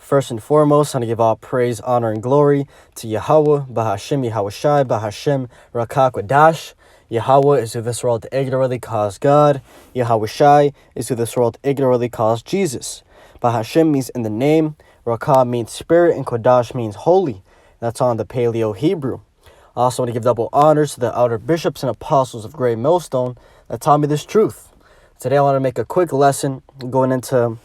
First and foremost, I want to give all praise, honor, and glory to Yahweh, Bahashem, Yahushai, Bahashem, Rakakwadash. Yahweh is who this world ignorantly calls God. Yahushai is who this world ignorantly calls Jesus. Bahashem means in the name, Rakah means spirit, and Kodash means holy. That's on the Paleo Hebrew. I also want to give double honors to the elder bishops and apostles of Great Millstone that taught me this truth. Today I want to make a quick lesson going into,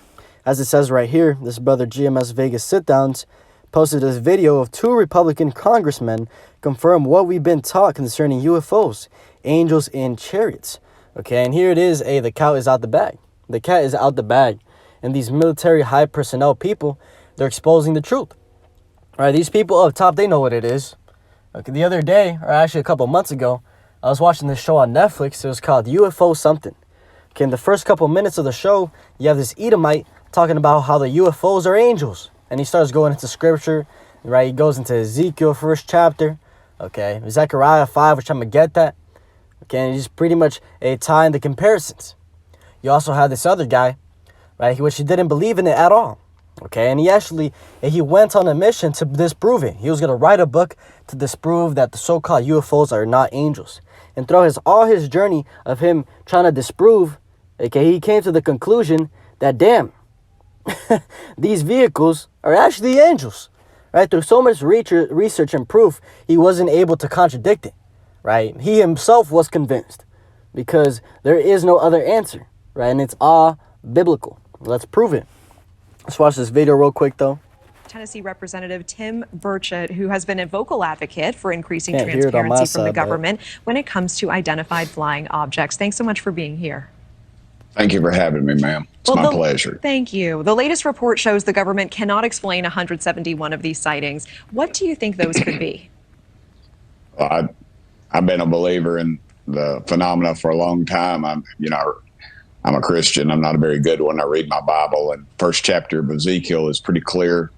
as it says right here, this brother GMS Vegas sit-downs posted this video of two Republican congressmen confirm what we've been taught concerning UFOs, angels, and chariots. Okay, and here it is. The cat is out the bag. The cat is out the bag. And these military high personnel people, they're exposing the truth. All right, these people up top, they know what it is. Okay, the other day, or actually a couple months ago, I was watching this show on Netflix. It was called UFO something. Okay, in the first couple minutes of the show, you have this Edomite talking about how the UFOs are angels. And he starts going into scripture, right? He goes into Ezekiel, first chapter. Okay, Zechariah 5, which I'm going to get that. Okay, and he's pretty much tying the comparisons. You also have this other guy, right, which he didn't believe in it at all. Okay, and he went on a mission to disprove it. He was going to write a book to disprove that the so-called UFOs are not angels. And throughout all his journey of him trying to disprove, okay, he came to the conclusion that, damn, these vehicles are actually angels, right? Through so much research and proof, he wasn't able to contradict it, right? He himself was convinced because there is no other answer, right? And it's all biblical. Let's prove it. Let's watch this video real quick, though. Tennessee Representative Tim Burchett, who has been a vocal advocate for increasing transparency from the government when it comes to identified flying objects. Thanks so much for being here. Thank you for having me, ma'am. It's my pleasure. Thank you. The latest report shows the government cannot explain 171 of these sightings. What do you think those could be? Well, I've been a believer in the phenomena for a long time. I'm a Christian. I'm not a very good one. I read my Bible, and first chapter of Ezekiel is pretty clear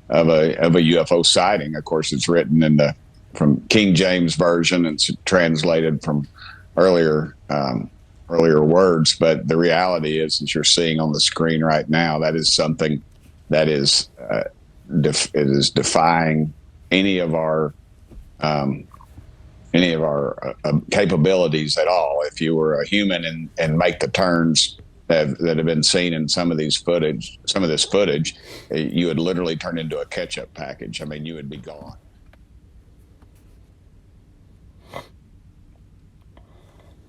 of a UFO sighting. Of course, it's written from King James Version and it's translated from earlier words. But the reality is, as you're seeing on the screen right now, that is something that is it is defying any of our capabilities at all. If you were a human and make the turns that have been seen in some of this footage, you would literally turn into a ketchup package. I mean, you would be gone.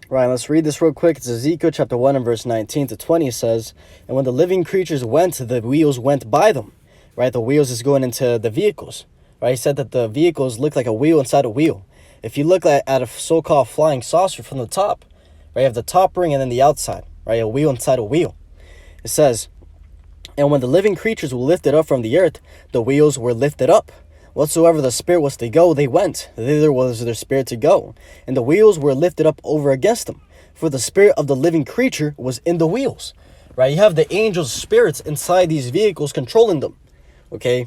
Right, let's read this real quick. It's Ezekiel chapter 1 and verse 19 to 20. It says, and when the living creatures went, the wheels went by them. Right, the wheels is going into the vehicles. Right, he said that the vehicles look like a wheel inside a wheel. If you look at a so-called flying saucer from the top, right, you have the top ring and then the outside, right, a wheel inside a wheel. It says, and when the living creatures were lifted up from the earth, the wheels were lifted up. Whatsoever the spirit was to go, they went. Thither was their spirit to go. And the wheels were lifted up over against them. For the spirit of the living creature was in the wheels. Right, you have the angels' spirits inside these vehicles controlling them. Okay,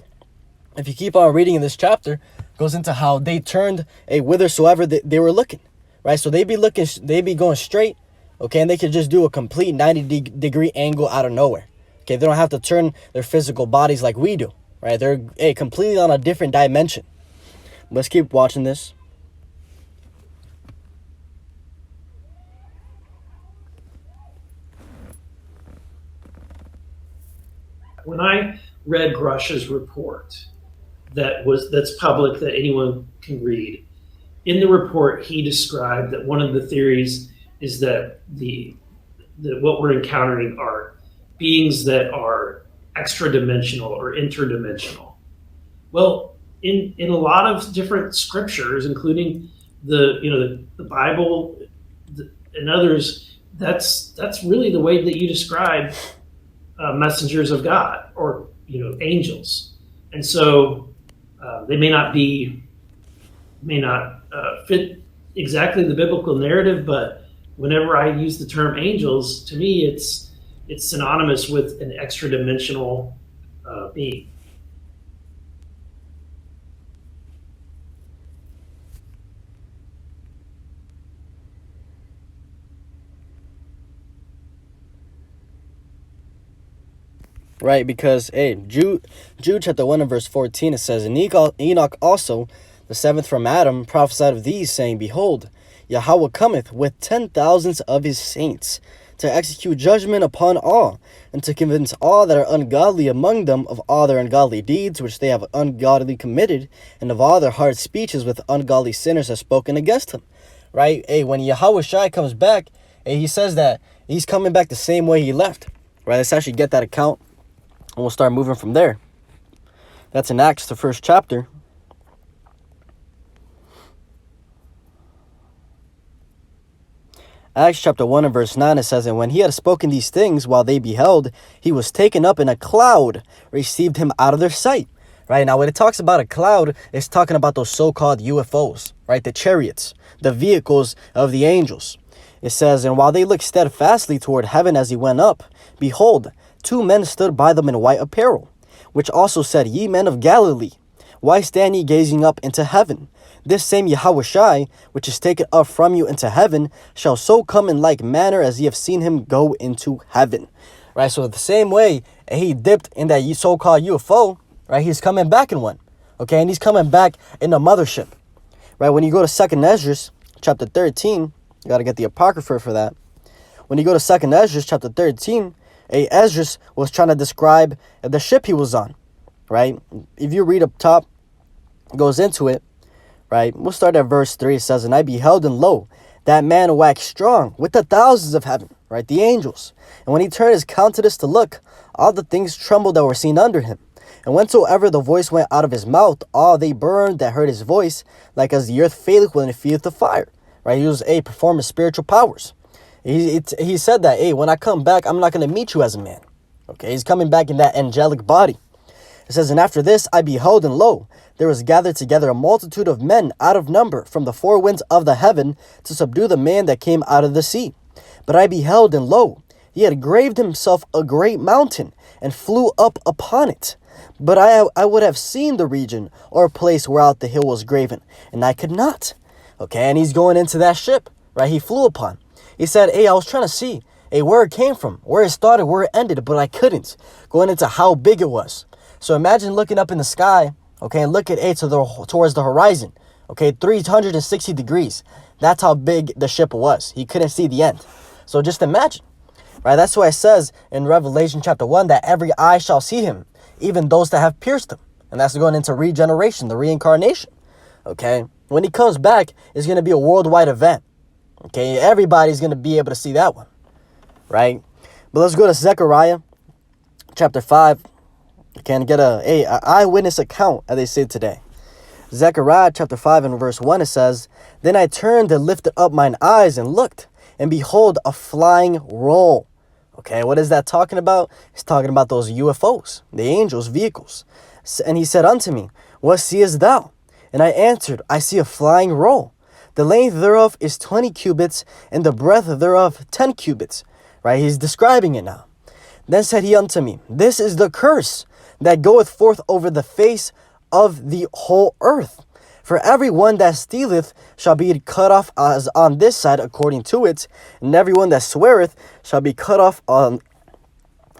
if you keep on reading in this chapter, goes into how they turned whithersoever they were looking, right? So they be going straight, okay, and they could just do a complete 90-degree angle out of nowhere. Okay, they don't have to turn their physical bodies like we do, right? They're completely on a different dimension. Let's keep watching this. When I read Grush's report, that's public, that anyone can read. In the report, he described that one of the theories is that what we're encountering are beings that are extra-dimensional or interdimensional. Well, in a lot of different scriptures, including the Bible and others, that's really the way that you describe messengers of God, or angels. And so they may not fit exactly the biblical narrative, but whenever I use the term angels, to me it's synonymous with an extra-dimensional being. right? Because, hey, Jude chapter 1 and verse 14, it says, and Enoch also, the seventh from Adam, prophesied of these, saying, behold, Yahweh cometh with 10,000s of his saints, to execute judgment upon all, and to convince all that are ungodly among them of all their ungodly deeds which they have ungodly committed, and of all their hard speeches with ungodly sinners have spoken against him. Right? Hey, when Yahweh Shai comes back, hey, he says that he's coming back the same way he left. Right? Let's actually get that account, and we'll start moving from there. That's in Acts, the first chapter. Acts chapter 1 and verse 9, it says, and when he had spoken these things while they beheld, he was taken up in a cloud, received him out of their sight. Right? Now, when it talks about a cloud, it's talking about those so-called UFOs, right? The chariots, the vehicles of the angels. It says, and while they looked steadfastly toward heaven as he went up, behold, two men stood by them in white apparel, which also said, ye men of Galilee, why stand ye gazing up into heaven? This same Yahweh Shai, which is taken up from you into heaven, shall so come in like manner as ye have seen him go into heaven. Right, so the same way he dipped in that so-called UFO, right, he's coming back in one. Okay, and he's coming back in a mothership. Right, when you go to 2nd Ezra, chapter 13, you got to get the Apocrypha for that. When you go to 2nd Ezra, chapter 13, Ezra was trying to describe the ship he was on. Right, if you read up top, it goes into it. Right, we'll start at verse 3. It says, and I beheld, and lo, that man waxed strong with the thousands of heaven, right, the angels. And when he turned his countenance to look, all the things trembled that were seen under him. And whensoever the voice went out of his mouth, all they burned that heard his voice, like as the earth faileth when it feeleth the fire. Right, he was performing spiritual powers. He said that, hey, when I come back, I'm not going to meet you as a man. Okay, he's coming back in that angelic body. It says, and after this I beheld, and lo, there was gathered together a multitude of men out of number from the four winds of the heaven to subdue the man that came out of the sea. But I beheld, and lo, he had graved himself a great mountain, and flew up upon it. But I would have seen the region or place whereout the hill was graven, and I could not. Okay, and he's going into that ship, right, he flew upon. He said, hey, I was trying to see, hey, where it came from, where it started, where it ended, but I couldn't. Going into how big it was. So imagine looking up in the sky, okay, and look at towards the horizon, okay, 360 degrees. That's how big the ship was. He couldn't see the end. So just imagine, right? That's why it says in Revelation chapter 1 that every eye shall see him, even those that have pierced him. And that's going into regeneration, the reincarnation, okay? When he comes back, it's going to be a worldwide event, okay? Everybody's going to be able to see that one, right? But let's go to Zechariah chapter 5. You can get a eyewitness account, as they say today. Zechariah chapter 5 and verse 1, it says, then I turned and lifted up mine eyes and looked, and behold, a flying roll. Okay, what is that talking about? It's talking about those UFOs, the angels' vehicles. And he said unto me, what seest thou? And I answered, I see a flying roll. The length thereof is 20 cubits, and the breadth thereof 10 cubits. Right, he's describing it now. Then said he unto me, this is the curse that goeth forth over the face of the whole earth. For every one that stealeth shall be cut off as on this side according to it, and every one that sweareth shall be cut off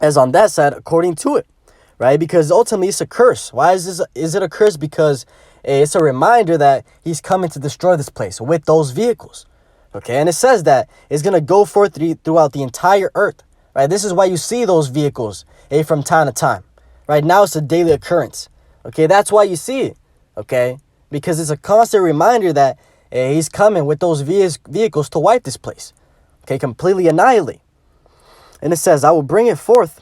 as on that side according to it. Right? Because ultimately it's a curse. Why is it a curse? Because it's a reminder that he's coming to destroy this place with those vehicles. Okay, and it says that it's going to go forth throughout the entire earth. Right? This is why you see those vehicles from time to time. Right now, it's a daily occurrence. Okay, that's why you see it. Okay, because it's a constant reminder that he's coming with those vehicles to wipe this place. Okay, completely annihilate. And it says, I will bring it forth,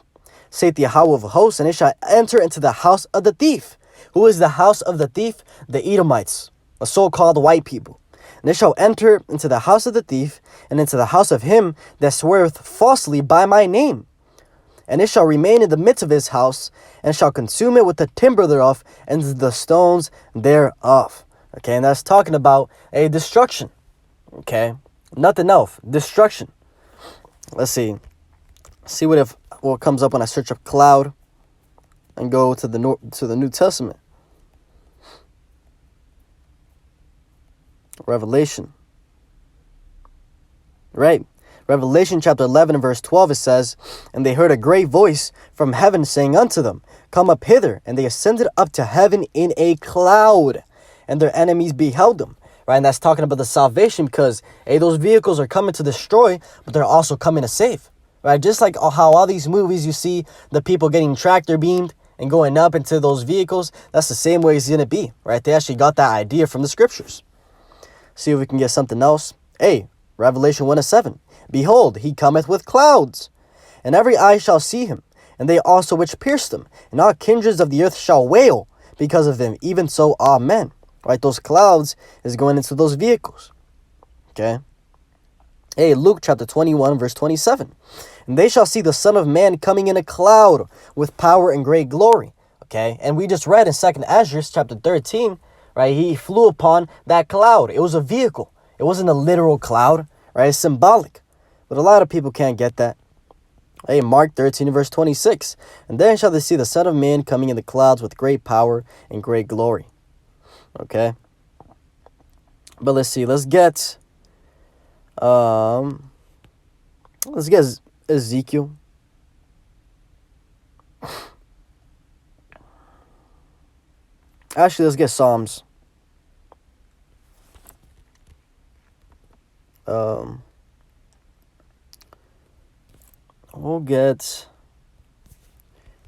saith the Yahweh of hosts, and it shall enter into the house of the thief. Who is the house of the thief? The Edomites, the so-called white people. And it shall enter into the house of the thief, and into the house of him that sweareth falsely by my name. And it shall remain in the midst of his house, and shall consume it with the timber thereof, and the stones thereof. Okay, and that's talking about a destruction. Okay, nothing else. Destruction. Let's see. See what comes up when I search up cloud and go to the New Testament. Revelation. Right. Revelation chapter 11 and verse 12, it says, "And they heard a great voice from heaven saying unto them, Come up hither. And they ascended up to heaven in a cloud, and their enemies beheld them." Right, and that's talking about the salvation, because, hey, those vehicles are coming to destroy, but they're also coming to save. Right, just like how all these movies you see the people getting tractor beamed and going up into those vehicles, that's the same way it's going to be. Right, they actually got that idea from the scriptures. See if we can get something else. Hey, Revelation 1 and 7. "Behold, he cometh with clouds, and every eye shall see him, and they also which pierced him, and all kindreds of the earth shall wail because of them, even so, amen." Right, those clouds is going into those vehicles. Okay. Hey, Luke chapter 21, verse 27. "And they shall see the Son of Man coming in a cloud with power and great glory." Okay, and we just read in 2nd Esdras chapter 13, right, he flew upon that cloud. It was a vehicle. It wasn't a literal cloud, right? It's symbolic. But a lot of people can't get that. Hey, Mark 13, verse 26. "And then shall they see the Son of Man coming in the clouds with great power and great glory." Okay. But let's see. Let's get Ezekiel. Actually, let's get Psalms. We'll get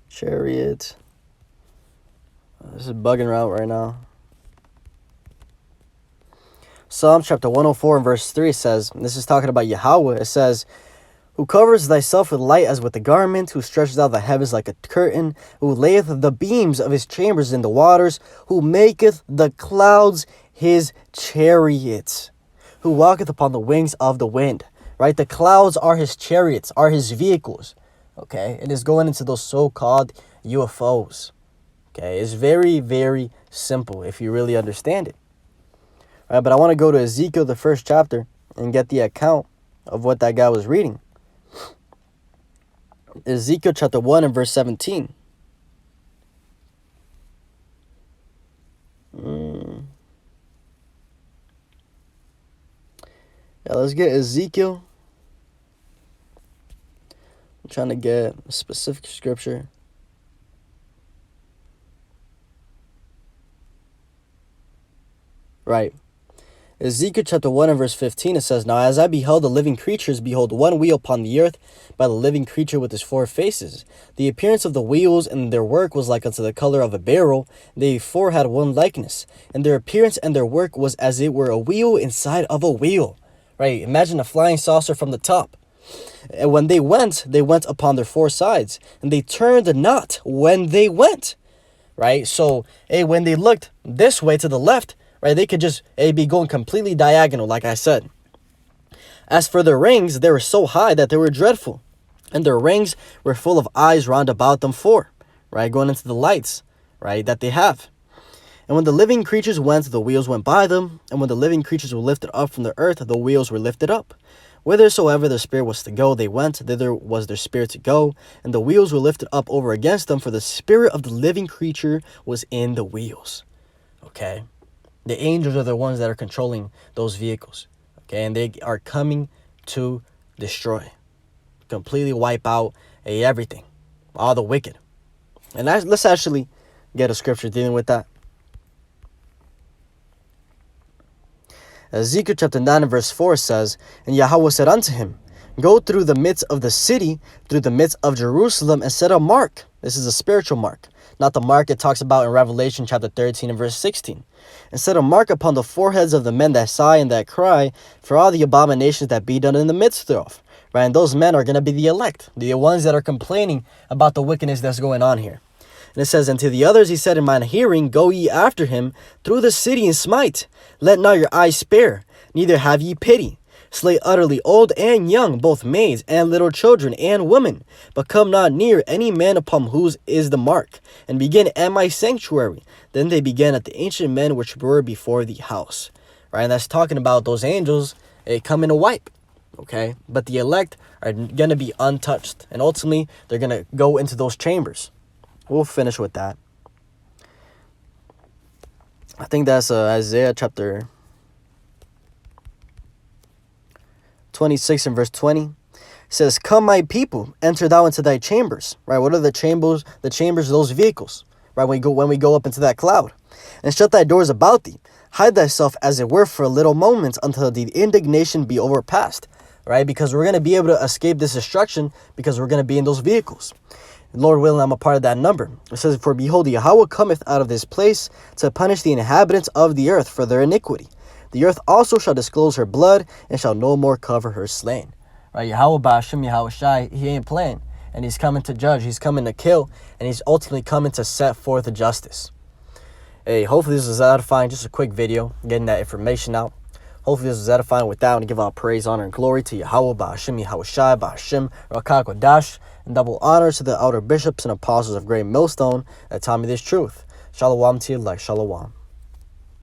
Chariot. This is bugging out right now. Psalm chapter 104 and verse 3 says, and this is talking about Yahweh, it says, "Who covers thyself with light as with a garment, who stretches out the heavens like a curtain, who layeth the beams of his chambers in the waters, who maketh the clouds his chariots, who walketh upon the wings of the wind." Right? The clouds are his chariots, are his vehicles. Okay? It is going into those so-called UFOs. Okay? It's very, very simple if you really understand it. All right, but I want to go to Ezekiel, the 1st chapter, and get the account of what that guy was reading. Ezekiel chapter 1 and verse 17. Yeah, let's get Ezekiel. I'm trying to get a specific scripture. Right. Ezekiel chapter 1 and verse 15, it says, "Now as I beheld the living creatures, behold, one wheel upon the earth by the living creature with his 4 faces. The appearance of the wheels and their work was like unto the color of a beryl. They 4 had one likeness, and their appearance and their work was as it were a wheel inside of a wheel." Right? Imagine a flying saucer from the top. "And when they went upon their 4 sides, and they turned not when they went." Right? So, hey, when they looked this way to the left, right, they could just be going completely diagonal, like I said. "As for their rings, they were so high that they were dreadful, and their rings were full of eyes round about them 4, right, going into the lights, right, that they have. "And when the living creatures went, the wheels went by them, and when the living creatures were lifted up from the earth, the wheels were lifted up. Whithersoever their spirit was to go, they went, thither was their spirit to go, and the wheels were lifted up over against them, for the spirit of the living creature was in the wheels." Okay? The angels are the ones that are controlling those vehicles. Okay? And they are coming to destroy, completely wipe out everything, all the wicked. And let's actually get a scripture dealing with that. Ezekiel chapter 9 and verse 4 says, "And Yahweh said unto him, Go through the midst of the city, through the midst of Jerusalem, and set a mark." This is a spiritual mark, not the mark it talks about in Revelation chapter 13 and verse 16. "And set a mark upon the foreheads of the men that sigh and that cry, for all the abominations that be done in the midst thereof." Right? And those men are going to be the elect, the ones that are complaining about the wickedness that's going on here. And it says, "And to the others he said in mine hearing, Go ye after him through the city and smite. Let not your eyes spare, neither have ye pity. Slay utterly old and young, both maids and little children and women. But come not near any man upon whose is the mark. And begin at my sanctuary." Then they began at the ancient men which were before the house. Right? And that's talking about those angels coming to wipe. Okay? But the elect are going to be untouched. And ultimately, they're going to go into those chambers. We'll finish with that. I think that's Isaiah chapter 26 and verse 20. It says, "Come, my people, enter thou into thy chambers." Right? What are the chambers? The chambers of those vehicles. Right? When we go up into that cloud. "And shut thy doors about thee. Hide thyself as it were for a little moment until the indignation be overpast." Right? Because we're going to be able to escape this destruction because we're going to be in those vehicles. Lord willing, I'm a part of that number. It says, "For behold, Yahweh cometh out of this place to punish the inhabitants of the earth for their iniquity. The earth also shall disclose her blood and shall no more cover her slain." Right? Yahweh Ba'ashem Yahweh Shai, he ain't playing. And he's coming to judge. He's coming to kill. And he's ultimately coming to set forth justice. Hey, hopefully this was edifying. Just a quick video, getting that information out. Hopefully this was edifying. With that, I want to give all praise, honor, and glory to Yahweh, Ba'ashem, Yahweh Shai, Ba'ashem, Rakak Wadash, and double honors to the elder bishops and apostles of Great Millstone that taught me this truth. Shalom to you, like Shalom.